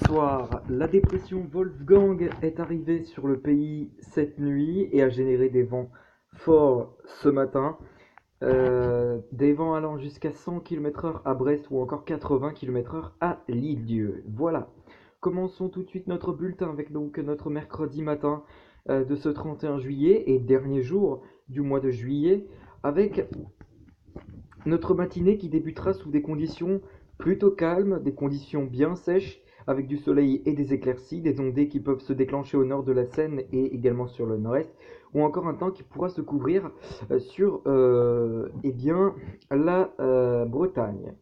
Bonsoir. La dépression Wolfgang est arrivée sur le pays cette nuit et a généré des vents forts ce matin. Des vents allant jusqu'à 100 km/h à Brest ou encore 80 km/h à Lille-Dieu. Voilà. Commençons tout de suite notre bulletin avec donc notre mercredi matin de ce 31 juillet et dernier jour du mois de juillet avec notre matinée qui débutera sous des conditions plutôt calmes, des conditions bien sèches, avec du soleil et des éclaircies, des ondées qui peuvent se déclencher au nord de la Seine et également sur le nord-est, ou encore un temps qui pourra se couvrir sur eh bien, la Bretagne.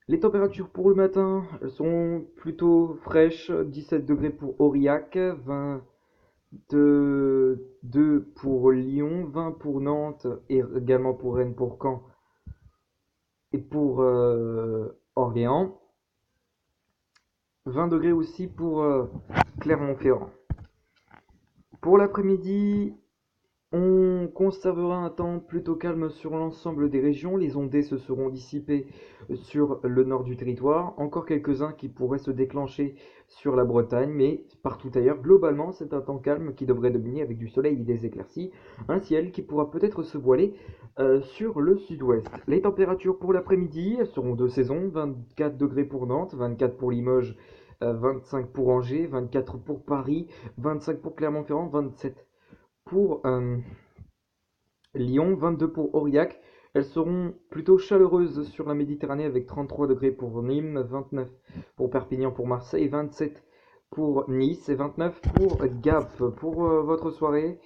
Les températures pour le matin sont plutôt fraîches, 17 degrés pour Aurillac, 22 pour Lyon, 20 pour Nantes et également pour Rennes, pour Caen et pour Orléans, 20 degrés aussi pour Clermont-Ferrand. Pour l'après-midi, on conservera un temps plutôt calme sur l'ensemble des régions. Les ondées se seront dissipées sur le nord du territoire. Encore quelques-uns qui pourraient se déclencher sur la Bretagne, mais partout ailleurs, globalement, c'est un temps calme qui devrait dominer avec du soleil et des éclaircies. Un ciel qui pourra peut-être se voiler sur le sud-ouest. Les températures pour l'après-midi, elles seront de saison. 24 degrés pour Nantes, 24 pour Limoges, 25 pour Angers, 24 pour Paris, 25 pour Clermont-Ferrand, 27 pour Lyon, 22 pour Aurillac. Elles seront plutôt chaleureuses sur la Méditerranée avec 33 degrés pour Nîmes, 29 pour Perpignan, pour Marseille, 27 pour Nice et 29 pour Gap. Pour votre soirée,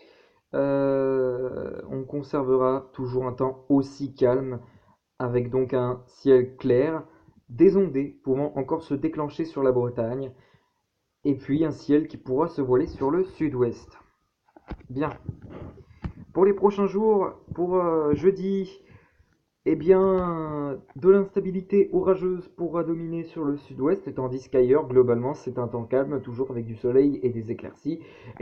on conservera toujours un temps aussi calme avec donc un ciel clair, des ondées pouvant encore se déclencher sur la Bretagne et puis un ciel qui pourra se voiler sur le sud-ouest. Bien. Pour les prochains jours, pour jeudi, eh bien, de l'instabilité orageuse pourra dominer sur le sud-ouest, tandis qu'ailleurs, globalement, c'est un temps calme, toujours avec du soleil et des éclaircies,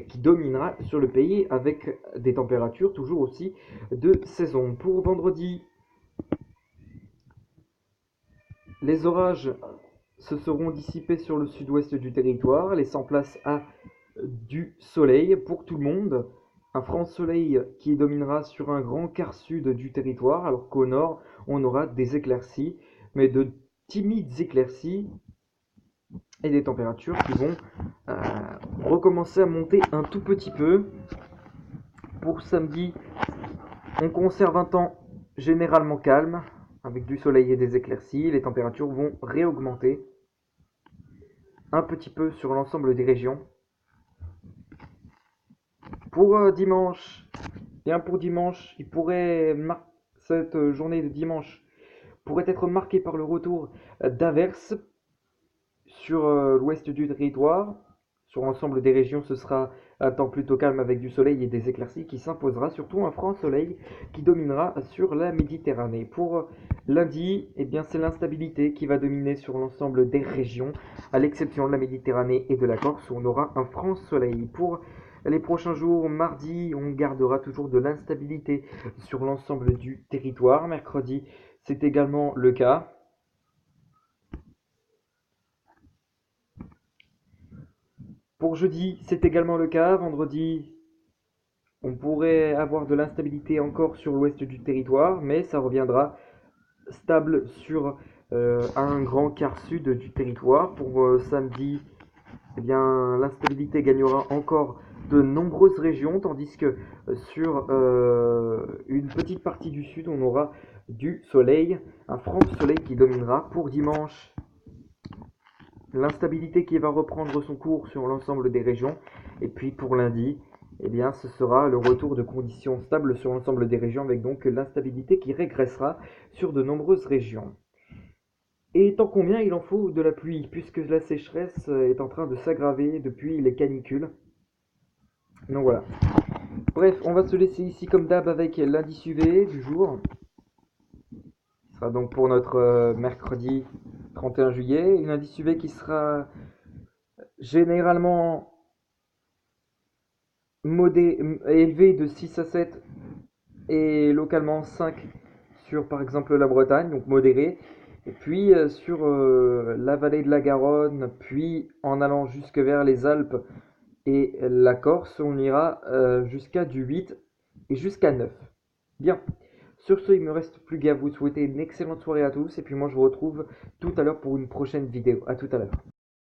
qui dominera sur le pays avec des températures toujours aussi de saison. Pour vendredi, les orages se seront dissipés sur le sud-ouest du territoire, laissant place à du soleil pour tout le monde. Un franc soleil qui dominera sur un grand quart sud du territoire, alors qu'au nord, on aura des éclaircies, mais de timides éclaircies et des températures qui vont recommencer à monter un tout petit peu. Pour samedi, on conserve un temps généralement calme, avec du soleil et des éclaircies. Les températures vont réaugmenter un petit peu sur l'ensemble des régions. Pour dimanche, pour dimanche, cette journée de dimanche pourrait être marquée par le retour d'averses sur l'ouest du territoire. Sur l'ensemble des régions, ce sera un temps plutôt calme avec du soleil et des éclaircies qui s'imposera, surtout un franc soleil qui dominera sur la Méditerranée. Pour lundi, eh bien, c'est l'instabilité qui va dominer sur l'ensemble des régions, à l'exception de la Méditerranée et de la Corse où on aura un franc soleil. Pour les prochains jours, mardi, on gardera toujours de l'instabilité sur l'ensemble du territoire. Mercredi, c'est également le cas. Pour jeudi, c'est également le cas. Vendredi, on pourrait avoir de l'instabilité encore sur l'ouest du territoire, mais ça reviendra stable sur un grand quart sud du territoire. Pour samedi, eh bien, l'instabilité gagnera encore de nombreuses régions, tandis que sur une petite partie du sud, on aura du soleil, un franc soleil qui dominera. Pour dimanche, l'instabilité qui va reprendre son cours sur l'ensemble des régions. Et puis pour lundi, eh bien, ce sera le retour de conditions stables sur l'ensemble des régions, avec donc l'instabilité qui régressera sur de nombreuses régions. Et tant combien il en faut de la pluie, puisque la sécheresse est en train de s'aggraver depuis les canicules. Donc voilà. Bref, on va se laisser ici comme d'hab avec l'indice UV du jour. Ce sera donc pour notre mercredi 31 juillet. Une indice UV qui sera généralement élevé de 6 à 7 et localement 5 sur par exemple la Bretagne, donc modéré. Et puis sur la vallée de la Garonne, puis en allant jusque vers les Alpes et la Corse, on ira jusqu'à du 8 et jusqu'à 9. Bien. Sur ce, il me reste plus qu'à vous souhaiter une excellente soirée à tous et puis moi je vous retrouve tout à l'heure pour une prochaine vidéo. À tout à l'heure.